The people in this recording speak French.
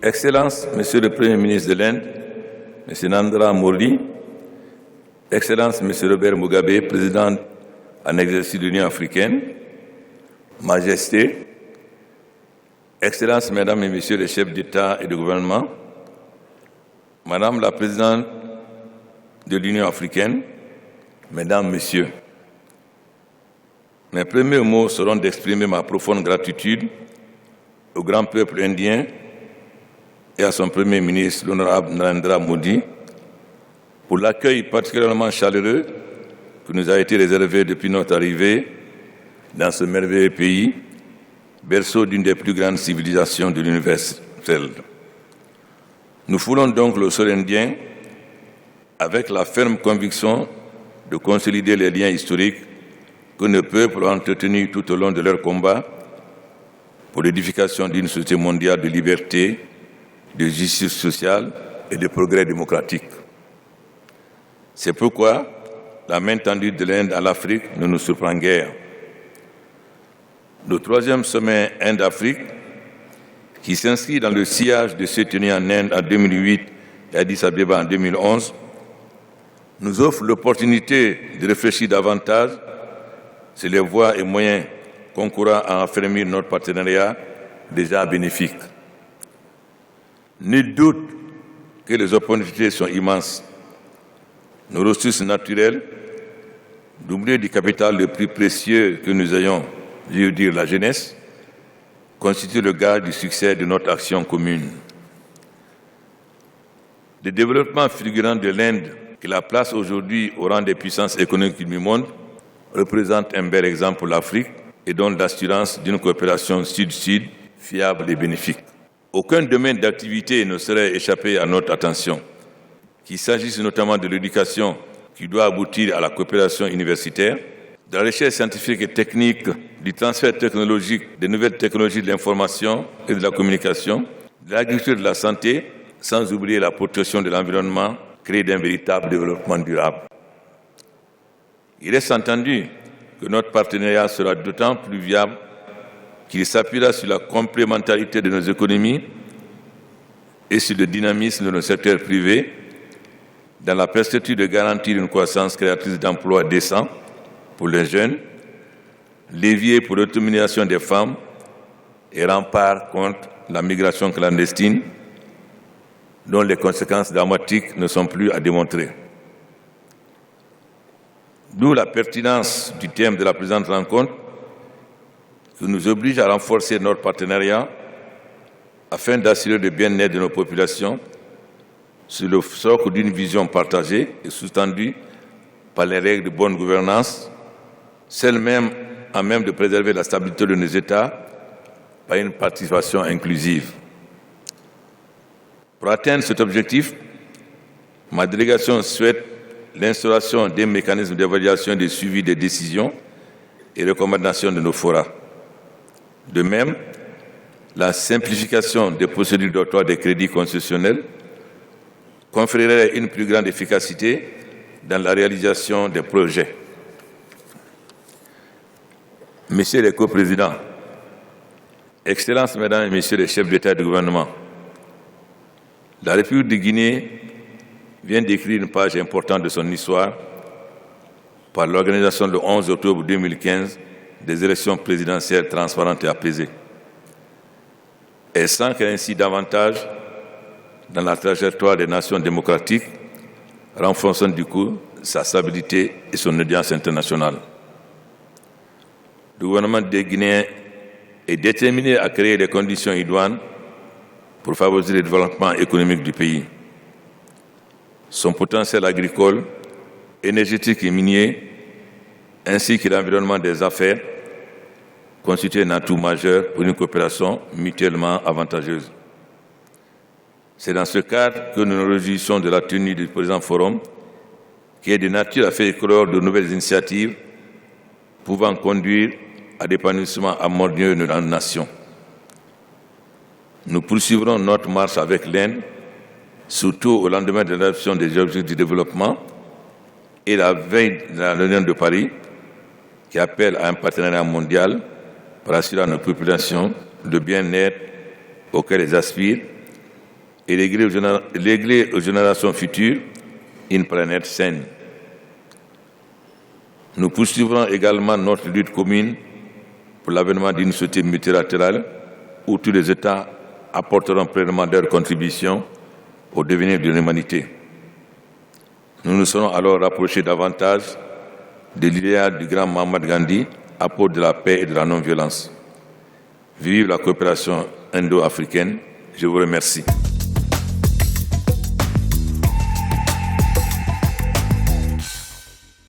Excellence, Monsieur le Premier ministre de l'Inde, Monsieur Narendra Modi, Excellence, Monsieur Robert Mugabe, président en exercice de l'Union africaine, Majesté, Excellences, Mesdames et Messieurs les chefs d'État et de gouvernement, Madame la Présidente de l'Union africaine, Mesdames, Messieurs, mes premiers mots seront d'exprimer ma profonde gratitude au grand peuple indien et à son Premier ministre, l'honorable Narendra Modi, pour l'accueil particulièrement chaleureux qui nous a été réservé depuis notre arrivée dans ce merveilleux pays, berceau d'une des plus grandes civilisations de l'univers. Nous foulons donc le sol indien avec la ferme conviction de consolider les liens historiques que nos peuples ont entretenus tout au long de leur combat pour l'édification d'une société mondiale de liberté, de justice sociale et de progrès démocratique. C'est pourquoi la main tendue de l'Inde à l'Afrique ne nous surprend guère. Le troisième sommet Inde-Afrique, qui s'inscrit dans le sillage de ceux tenus en Inde en 2008 et à Addis Abeba en 2011, nous offre l'opportunité de réfléchir davantage sur les voies et moyens concourant à affermir notre partenariat déjà bénéfique. Nul doute que les opportunités sont immenses. Nos ressources naturelles, doublées du capital le plus précieux que nous ayons, je veux dire la jeunesse, constituent le gage du succès de notre action commune. Le développement fulgurant de l'Inde, qui la place aujourd'hui au rang des puissances économiques du monde, représente un bel exemple pour l'Afrique et donne l'assurance d'une coopération sud-sud fiable et bénéfique. Aucun domaine d'activité ne saurait échapper à notre attention, qu'il s'agisse notamment de l'éducation qui doit aboutir à la coopération universitaire, de la recherche scientifique et technique, du transfert technologique, des nouvelles technologies de l'information et de la communication, de l'agriculture et de la santé, sans oublier la protection de l'environnement, créer d'un véritable développement durable. Il reste entendu que notre partenariat sera d'autant plus viable qu'il s'appuiera sur la complémentarité de nos économies et sur le dynamisme de nos secteurs privés dans la perspective de garantir une croissance créatrice d'emplois décents pour les jeunes, levier pour l'autonomisation des femmes et rempart contre la migration clandestine dont les conséquences dramatiques ne sont plus à démontrer. D'où la pertinence du thème de la présente rencontre qui nous oblige à renforcer notre partenariat afin d'assurer le bien-être de nos populations sur le socle d'une vision partagée et sous-tendue par les règles de bonne gouvernance, celles même à même de préserver la stabilité de nos États par une participation inclusive. Pour atteindre cet objectif, ma délégation souhaite l'instauration d'un mécanisme d'évaluation et de suivi des décisions et recommandations de nos forats. De même, la simplification des procédures d'octroi des crédits concessionnels conférerait une plus grande efficacité dans la réalisation des projets. Messieurs les coprésidents, Excellences, Mesdames et Messieurs les chefs d'État et de gouvernement, la République de Guinée vient d'écrire une page importante de son histoire par l'organisation le 11 octobre 2015 des élections présidentielles transparentes et apaisées. Elle s'ancre ainsi davantage dans la trajectoire des nations démocratiques, renforçant du coup sa stabilité et son audience internationale. Le gouvernement des Guinéens est déterminé à créer les conditions idoines pour favoriser le développement économique du pays. Son potentiel agricole, énergétique et minier, ainsi que l'environnement des affaires, constituent un atout majeur pour une coopération mutuellement avantageuse. C'est dans ce cadre que nous nous réjouissons de la tenue du présent forum, qui est de nature à faire éclore de nouvelles initiatives pouvant conduire à l'épanouissement harmonieux de la nation. Nous poursuivrons notre marche avec l'Inde, surtout au lendemain de l'adoption des objectifs du développement et la veille de la réunion de Paris, qui appelle à un partenariat mondial pour assurer à nos populations le bien-être auquel elles aspirent et léguer aux générations futures une planète saine. Nous poursuivrons également notre lutte commune pour l'avènement d'une société multilatérale où tous les États apporteront pleinement leur contribution au devenir de l'humanité. Nous nous serons alors rapprochés davantage de l'idéal du grand Mahatma Gandhi, apôtre de la paix et de la non-violence. Vive la coopération indo-africaine. Je vous remercie.